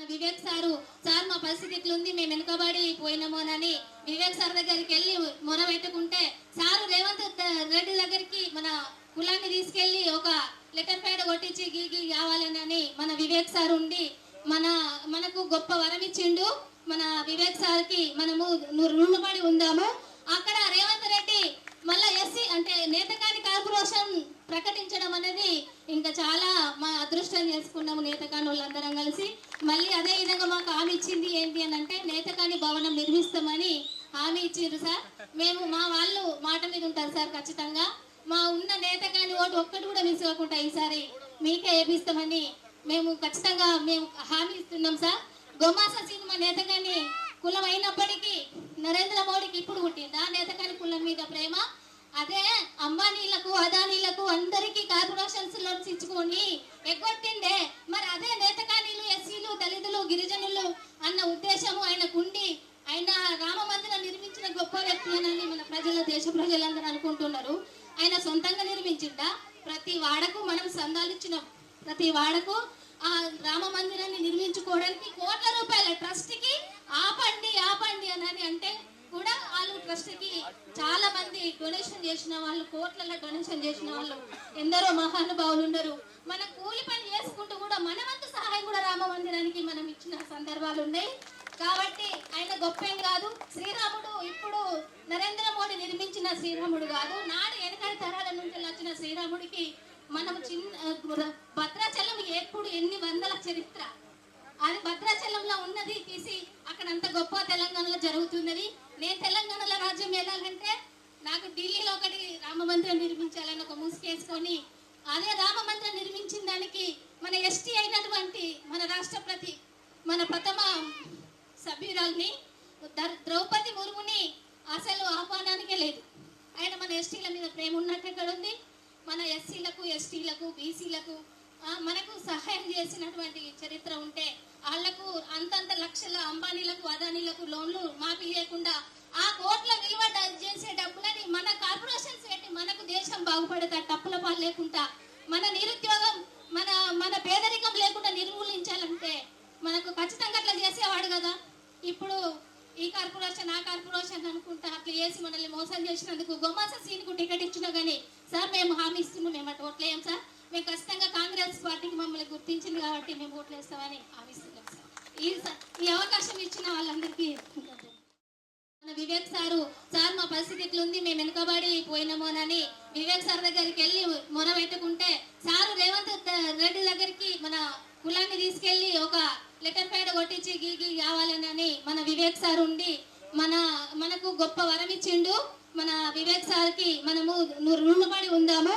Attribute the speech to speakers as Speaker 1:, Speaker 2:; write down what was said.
Speaker 1: Vivek sir మా పరిస్థితి ఇట్లుంది, మేము వెనుకబడి పోయినామోనని వివేక్ సార్ దగ్గరికి వెళ్ళి మొర పెట్టుకుంటే సారు రేవంత్ రెడ్డి దగ్గరికి మన కులాన్ని తీసుకెళ్లి ఒక లెటర్ ప్యాడ్ కొట్టించి గీ కావాలని మన వివేక్ సార్ ఉండి మనకు గొప్ప వరం ఇచ్చిండు. మన వివేక్ సార్కి మనము రుణపడి ఉందాము. అక్కడ రేవంత్ రెడ్డి మళ్ళా ఎస్సీ అంటే నేతకాని కార్పొరేషన్ ప్రకటించడం అనేది ఇంకా చాలా మా అదృష్టం చేసుకున్నాము నేతకాని వాళ్ళందరం కలిసి. మళ్ళీ అదే విధంగా మాకు హామీ ఇచ్చింది ఏంటి అని అంటే నేతకాని భవనం నిర్మిస్తామని హామీ ఇచ్చారు సార్. మేము మా వాళ్ళు మాట మీద ఉంటారు సార్. ఖచ్చితంగా మా ఉన్న నేతకాని ఓటు ఒక్కటి కూడా మిస్ అవ్వకుండా ఈసారి మీకే వేపిస్తామని మేము ఖచ్చితంగా హామీ ఇస్తున్నాం సార్. గొమాస సినిమా నేతకాని కులం అయినప్పటికీ నరేంద్ర మోడీకి ఇప్పుడు పుట్టింది ఆ నేతకాని కులం మీద ప్రేమ. అదే అంబానీలకు అదానీలకు అందరికీ కార్పొరేషన్స్ లోన్స్ ఇచ్చుకొని ఎగ్గొట్టిండే. మరి అదే నేతకానీలు ఎస్సీలు దళితులు గిరిజనులు అన్న ఉద్దేశము ఆయనకుండి ఆయన రామ మందిరం నిర్మించిన గొప్ప వ్యక్తి అని మన దేశ ప్రజలందరూ అనుకుంటున్నారు. ఆయన సొంతంగా నిర్మించిందా? ప్రతి వాడకు మనం సందాలు ఇచ్చినాం. ప్రతి వాడకు ఆ రామ మందిరాన్ని నిర్మించుకోవడానికి కోట్ల రూపాయల ట్రస్ట్ కి ఆపండి అని అంటే కూడా వాళ్ళు ట్రస్ట్ కి చాలా మంది డొనేషన్ చేసిన వాళ్ళు, కోట్లలో డొనేషన్ చేసిన వాళ్ళు ఎందరో మహానుభావులు ఉన్నారు. మన కూలి పని చేసుకుంటూ కూడా మన వంతు సహాయం కూడా రామ మందిరానికి మనం ఇచ్చిన సందర్భాలు ఉన్నాయి. కాబట్టి ఆయన గొప్పేం కాదు. శ్రీరాముడు ఇప్పుడు నరేంద్ర మోడీ నిర్మించిన శ్రీరాముడు కాదు, నాడు వెనకాల తరాల నుంచి వచ్చిన శ్రీరాముడికి మనం భద్రాచలం ఎప్పుడు ఎన్ని వందల చరిత్ర అది భద్రాచలంలో ఉన్నది తీసి అక్కడ అంత గొప్ప తెలంగాణలో జరుగుతున్నది. నేను తెలంగాణలో రాజ్యం వెళ్ళాలంటే నాకు ఢిల్లీలో ఒకటి రామ మందిరం నిర్మించాలని ఒక ముసుకేసుకొని అదే రామ మందిరం నిర్మించిన దానికి మన ఎస్టీ అయినటువంటి మన రాష్ట్రపతి మన ప్రథమ సభ్యురాల్ని ద్రౌపది ముర్ముని అసలు ఆహ్వానానికే లేదు. ఆయన మన ఎస్టీల మీద ప్రేమ ఉన్నట్టు ఎక్కడ ఉంది? మన ఎస్సీలకు ఎస్టీలకు బీసీలకు మనకు సహాయం చేసినటువంటి చరిత్ర ఉంటే వాళ్లకు అంతంత లక్షల అంబానీలకు అదానీలకు లోన్లు మాఫీ చేయకుండా ఆ కోట్ల విలువ చేసే డబ్బులని మన కార్పొరేషన్స్ పెట్టి మనకు దేశం బాగుపడతా టప్పుల పాలు లేకుండా మన నిరుద్యోగం మన పేదరికం లేకుండా నిర్మూలించాలంటే మనకు ఖచ్చితంగా అట్లా చేసేవాడు కదా. ఇప్పుడు ఈ కార్పొరేషన్ ఆ కార్పొరేషన్ అనుకుంటా అట్లా చేసి మనల్ని మోసం చేసినందుకు గొమాస సీన్కు టికెట్ ఇచ్చినా కానీ సార్ మేము హామీ ఇస్తున్నాం, మేము అటు ఓట్లేయం సార్, మేము ఖచ్చితంగా కాంగ్రెస్ పార్టీకి మమ్మల్ని గుర్తించింది కాబట్టి మేము ఓట్లు వేస్తామని హామీ ఇస్తున్నాం సార్. ఈ అవకాశం ఇచ్చిన వాళ్ళందరికీ మన వివేక్ సార్ మా పరిస్థితి ఇట్లుంది, మేము వెనుకబడి పోయినామోనని వివేక్ సార్ దగ్గరికి వెళ్ళి మొర పెట్టుకుంటే సారు రేవంత్ రెడ్డి దగ్గరికి మన కులాన్ని తీసుకెళ్లి ఒక లెటర్ ప్యాడ్ కొట్టించి గీ కావాలని మన వివేక్ సార్ ఉండి మనకు గొప్ప వరం ఇచ్చిండు. మన వివేక్ సార్కి మనము రుణపడి ఉందాము.